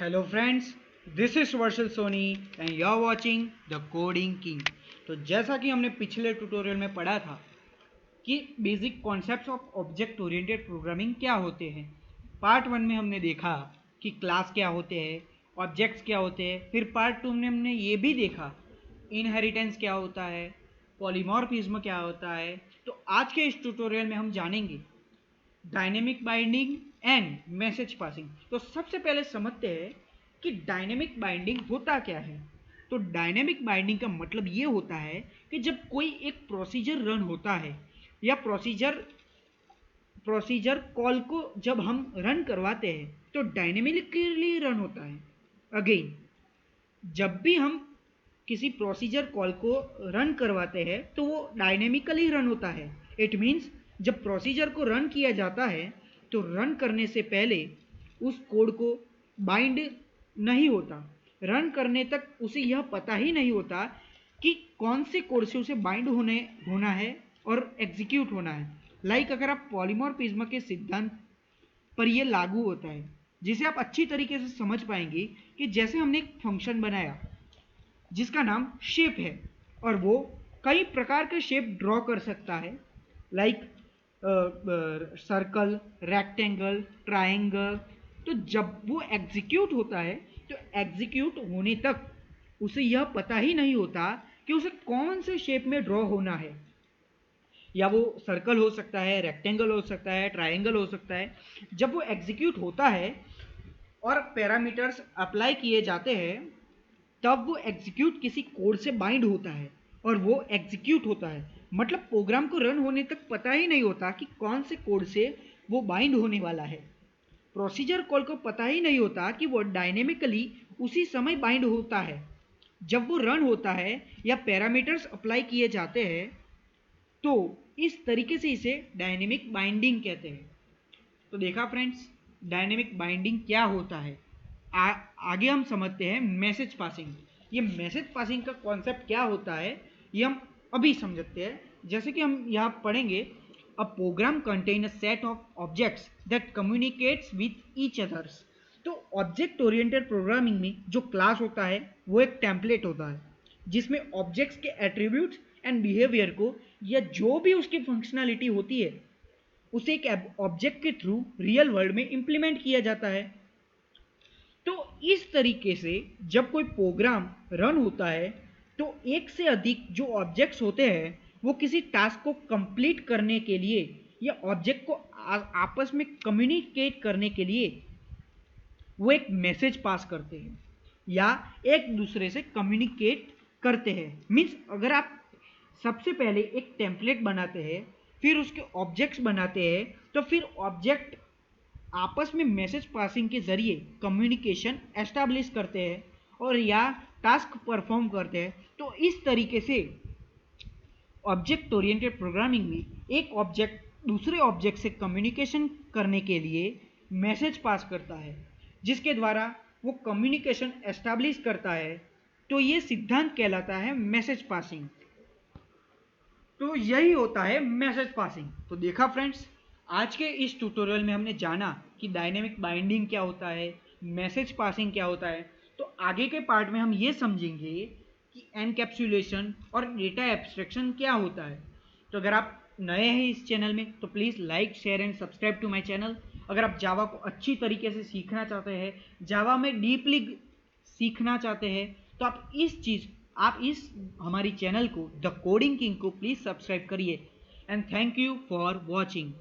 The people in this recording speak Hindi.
Hello friends, this is Varshal Soni and you are watching the coding king. तो जैसा कि हमने पिछले ट्यूटोरियल में पढ़ा था कि basic concepts of object oriented programming क्या होते हैं। पार्ट वन में हमने देखा कि क्लास क्या होते हैं, ऑब्जेक्ट्स क्या होते हैं। फिर पार्ट टू में हमने ये भी देखा इनहेरिटेंस क्या होता है, पॉलीमॉर्फिज्म क्या होता है। तो आज के इस ट्यूटोरियल में हम जानेंगे dynamic binding and message passing. तो सबसे पहले समझते हैं कि डायनेमिक बाइंडिंग होता क्या है। तो डायनेमिक बाइंडिंग का मतलब ये होता है कि जब कोई एक प्रोसीजर रन होता है या प्रोसीजर कॉल को जब हम रन करवाते हैं तो डायनेमिकली रन होता है। अगेन, जब भी हम किसी प्रोसीजर कॉल को रन करवाते हैं तो वो डायनेमिकली रन होता है। इट मीन्स जब प्रोसीजर को रन किया जाता है तो रन करने से पहले उस कोड को बाइंड नहीं होता। रन करने तक उसे यह पता ही नहीं होता कि कौन से कोड से उसे बाइंड होना है और एग्जीक्यूट होना है। अगर आप पॉलीमॉर्फिज्म के सिद्धांत पर यह लागू होता है, जिसे आप अच्छी तरीके से समझ पाएंगे कि जैसे हमने एक फंक्शन बनाया जिसका नाम शेप है और वो कई प्रकार के शेप ड्रॉ कर सकता है, लाइक सर्कल, रेक्टेंगल, ट्रायंगल। तो जब वो एग्जीक्यूट होता है तो एग्जीक्यूट होने तक उसे यह पता ही नहीं होता कि उसे कौन से शेप में ड्रॉ होना है। या वो सर्कल हो सकता है, रेक्टेंगल हो सकता है, ट्रायंगल हो सकता है। जब वो एग्जीक्यूट होता है और पैरामीटर्स अप्लाई किए जाते हैं तब वो एग्जीक्यूट किसी कोड से बाइंड होता है और वो एग्जीक्यूट होता है। मतलब प्रोग्राम को रन होने तक पता ही नहीं होता कि कौन से कोड से वो बाइंड होने वाला है। प्रोसीजर कॉल को पता ही नहीं होता कि वो डायनेमिकली उसी समय बाइंड होता है जब वो रन होता है या पैरामीटर्स अप्लाई किए जाते हैं। तो इस तरीके से इसे डायनेमिक बाइंडिंग कहते हैं। तो देखा फ्रेंड्स, डायनेमिक बाइंडिंग क्या होता है। आगे हम समझते हैं मैसेज पासिंग। ये मैसेज पासिंग का कॉन्सेप्ट क्या होता है ये हम अभी समझते हैं। जैसे कि हम यहाँ पढ़ेंगे, a program contain a set of objects that communicates with each others. तो ऑब्जेक्ट ओरिएंटेड प्रोग्रामिंग में जो क्लास होता है वो एक टेम्पलेट होता है जिसमें ऑब्जेक्ट्स के एट्रीब्यूट्स एंड बिहेवियर को या जो भी उसकी फंक्शनैलिटी होती है उसे एक ऑब्जेक्ट के थ्रू रियल वर्ल्ड में इंप्लीमेंट किया जाता है। तो इस तरीके से जब कोई प्रोग्राम रन होता है तो एक से अधिक जो ऑब्जेक्ट्स होते हैं वो किसी टास्क को कंप्लीट करने के लिए या ऑब्जेक्ट को आपस में कम्युनिकेट करने के लिए वो एक मैसेज पास करते हैं या एक दूसरे से कम्युनिकेट करते हैं। मीन्स अगर आप सबसे पहले एक टेम्पलेट बनाते हैं, फिर उसके ऑब्जेक्ट्स बनाते हैं, तो फिर ऑब्जेक्ट आपस में मैसेज पासिंग के जरिए कम्युनिकेशन एस्टैब्लिश करते हैं और या टास्क परफॉर्म करते हैं। तो इस तरीके से ऑब्जेक्ट ओरिएंटेड प्रोग्रामिंग में एक ऑब्जेक्ट दूसरे ऑब्जेक्ट से कम्युनिकेशन करने के लिए मैसेज पास करता है जिसके द्वारा वो कम्युनिकेशन एस्टैब्लिश करता है। तो ये सिद्धांत कहलाता है मैसेज पासिंग। तो यही होता है मैसेज पासिंग। तो देखा फ्रेंड्स, आज के इस ट्यूटोरियल में हमने जाना कि डायनेमिक बाइंडिंग क्या होता है, मैसेज पासिंग क्या होता है। तो आगे के पार्ट में हम ये समझेंगे कि एनकैप्सुलेशन और डेटा एब्स्ट्रैक्शन क्या होता है। तो अगर आप नए हैं इस चैनल में तो please like, share and subscribe to my channel. अगर आप जावा को अच्छी तरीके से सीखना चाहते हैं, जावा में डीपली सीखना चाहते हैं, तो आप इस हमारी चैनल को द कोडिंग किंग को प्लीज़ सब्सक्राइब करिए। And thank you for watching.